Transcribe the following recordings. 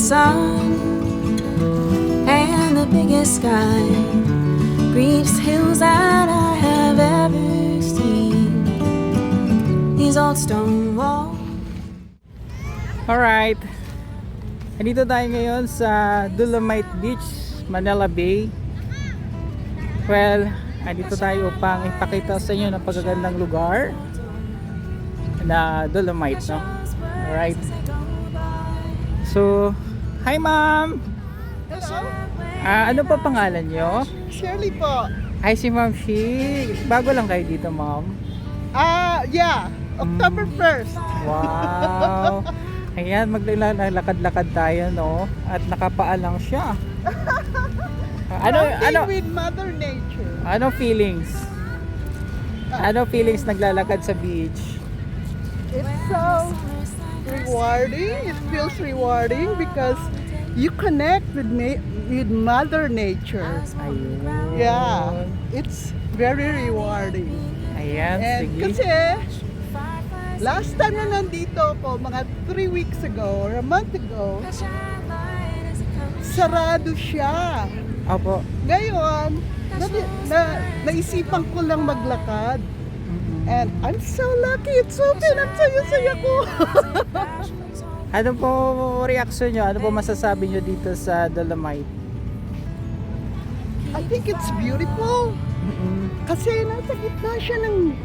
sun and the biggest sky, greenest hills that I have ever seen. These old stone walls. Alright, andito tayo ngayon sa Dolomite Beach, Manila Bay. Well, andito tayo upang ipakita sa inyo ng pagagandang lugar na Dolomite, no? Alright. So, hi ma'am! Hello? Ano pa pangalan nyo? Shirley po. Hi si Ma'am Shi. Bago lang kayo dito, ma'am. Yeah. October 1st. Wow! Ayan, maglalakad-lakad tayo, no? At nakapaalang siya. Bonding with Mother Nature. Ano feelings? Ano feelings naglalakad sa beach? It's so rewarding. It feels rewarding because you connect with Mother Nature. Ayun. Yeah. It's very rewarding. Ayan, And sige. kasi last time na nandito ako, mga 3 weeks ago or a month ago, sarado siya. Opo. Ngayon, naisipan ko lang maglakad. And I'm so lucky. It's open. Ang saya-saya ko. Ano po reaction nyo? Ano po masasabi nyo dito sa Dolomite? I think it's beautiful. Kasi nasa gitna siya ng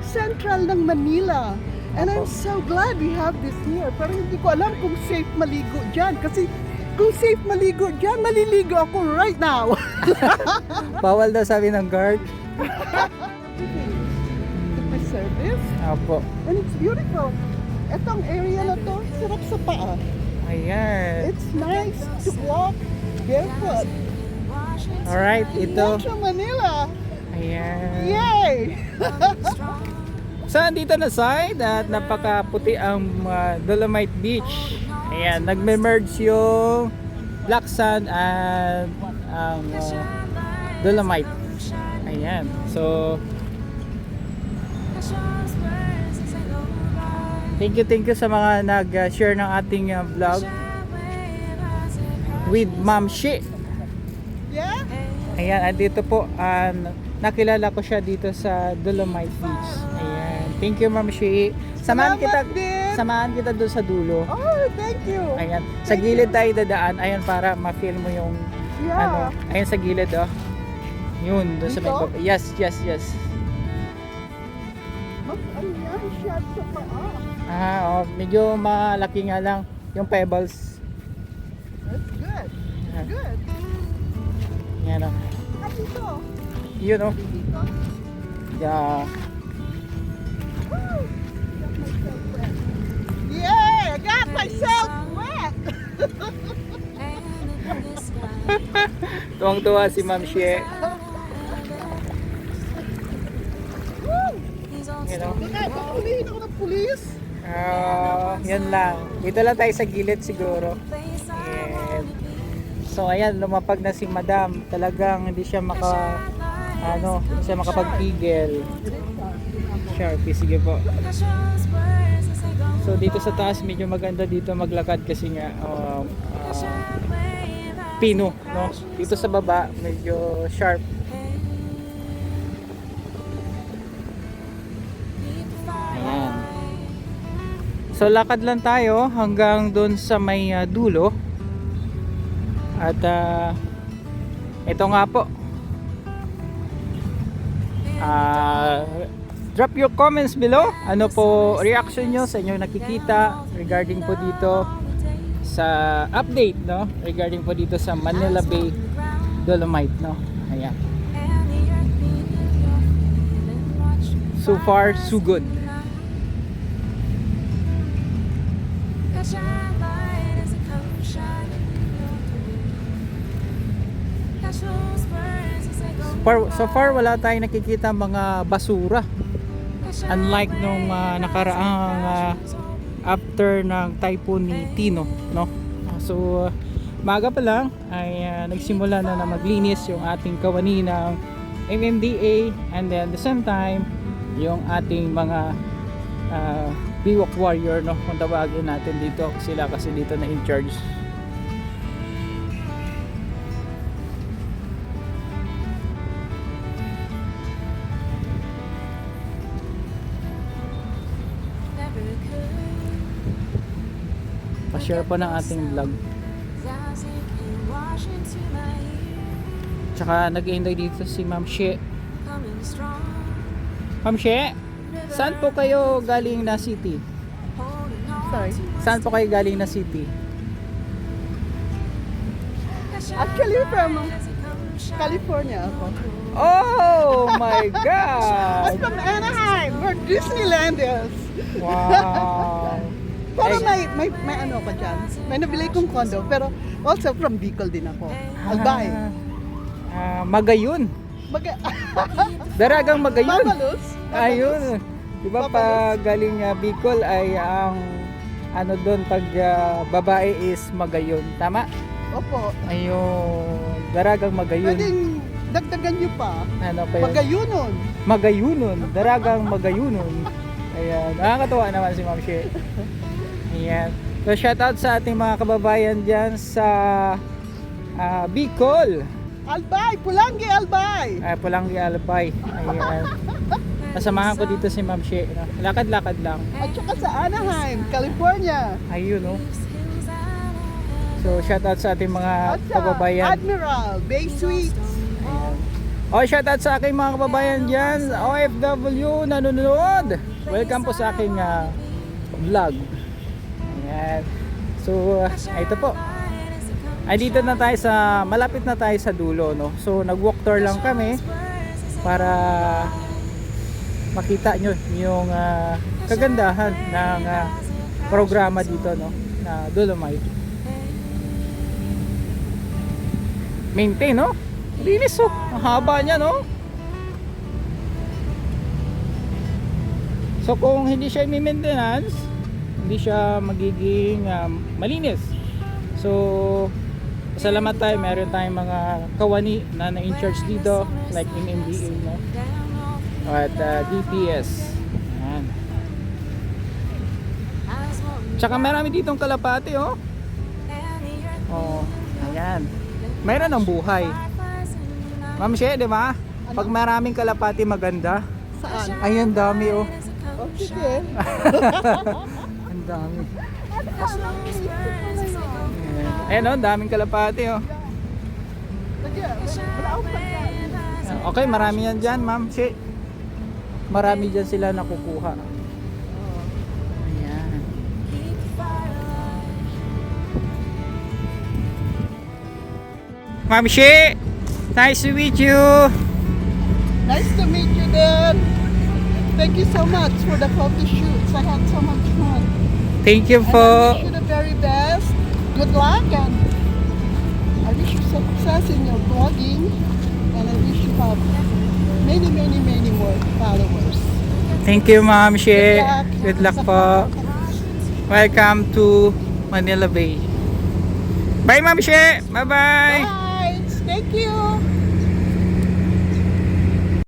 central ng Manila. And I'm so glad we have this here. Pero hindi ko alam kung safe maligo dyan. Kasi kung safe maligo dyan, maliligo ako right now. Bawal daw sabi ng guard. My service. Opo. And it's beautiful. Etong area na to, sarap sa paa. Ayan. It's nice to walk barefoot. Alright, ito. Metro Manila. Ayan. Yay! So, andito na side at napakaputi ang Dolomite Beach. Ayan, nagme-merge yung black sand and ang Dolomite. Ayan. So, thank you sa mga nag-share ng ating vlog with Ma'am Shi. Yeah? Ayan, andito po, nakilala ko siya dito sa Dolomite Beach. Ayan, thank you Ma'am Shi. Salamat din. Samahan kita doon sa dulo. Oh, thank you. Ayan, sa gilid tayo dadaan. Ayan, para ma-feel mo yung Yeah. ayan sa gilid, oh. Yun, doon sa may Dito? yes. Ano yan? Shot sa paa. Medyo malaki nga lang yung pebbles. That's good. Good. Yan, oh. At ito. Yun, oh. Dito. Yeah. Woo! Got myself wet. Yay! I got myself wet! Tuwang-tuwa si Ma'am Shi. Woo! You know? Baka pulihin ako ng pulis. Yan lang. Dito lang tayo sa gilid siguro. And, so ayan, lumapag na si Madam. Talagang hindi siya hindi siya makapagpigil. Sharpie, sige po. So dito sa taas medyo maganda dito maglakad kasi nga pino, no? Dito sa baba medyo sharp. Ayan. So lakad lang tayo hanggang doon sa may dulo. At ito nga po. Drop your comments below. Ano po reaction nyo sa inyong nakikita regarding po dito sa update, no? Regarding po dito sa Manila Bay Dolomite, no? Ayan. So far, so good. So far wala tayong nakikita mga basura. Unlike nung nakaraang after ng typhoon ni Tino, no? So maaga pa lang ay nagsimula na maglinis yung ating kawani ng MMDA, and then at the same time yung ating mga Biwak Warrior, no, kung tawagin natin dito sila, kasi dito na in charge share po ng ating vlog. Tsaka nag-enjoy dito si Ma'am She. Ma'am She, saan po kayo galing na city? Sorry. Saan po kayo galing na city? Actually, from California ako. Oh my I'm God! from Anaheim, where Disneyland is. Wow! Pero Eh, may ano ka dyan. May nabili kong condo, pero also from Bicol din ako. Albay. Magayun. Daragang Magayun. Babalos. Ayun. Diba pa galing Bicol ay ang ano doon pag babae is Magayon. Tama? Opo. Ayun. Daragang Magayon. Pwedeng dagdagan nyo pa. Ano pa yun? Magayunon. Magayunon. Daragang Magayunon. Ayan. Nakakatuwa naman si Ma'am She. Ayan. So shoutout sa ating mga kababayan dyan sa Bicol. Albay, Pulangi Albay. Pulangi Albay. Ayan. Kasamahan ko dito si Ma'am She. Lakad-lakad lang. At saka sa Anaheim, California. Ayun oh. So shoutout sa ating mga At sa kababayan. Admiral, Bay Suites. Oh, shoutout sa aking mga kababayan dyan, OFW nanonood. Welcome po sa aking vlog. Ayan. So, ito po. Ay dito na tayo sa, malapit na tayo sa dulo, no? So, nag-walk tour lang kami para makita nyo yung kagandahan ng programa dito, no? Na Dolomite. Maintain, no? Linis, oh. Ang haba niya, no? So kung hindi siya i-maintenance, hindi siya magiging malinis. So salamat tayo, meron tayong mga kawani na na-in-charge dito, like MMDA, no? At DPS. Ayan. Tsaka marami ditong kalapati, oh. Oh, ayan. Mayroon ng buhay. Ma'am She, di ba? Pag maraming kalapati maganda. Saan? Ay, ang dami, oh. Oh, sige. Ang dami. Ayan, oh, daming kalapati, oh. Okay, marami yan dyan, Ma'am She. Marami dyan sila nakukuha. Ayan. Ma'am She, nice to meet you. Nice to meet you, Dan. Thank you so much for the photo shoots. I had so much fun. Thank you And I po. wish you the very best. Good luck, and I wish you success in your blogging. And I wish you have many, many, many more followers. Thank you, Ma'am She. Good Good luck po. Welcome to Manila Bay. Bye, Ma'am She. Bye-bye. Bye. Thank you.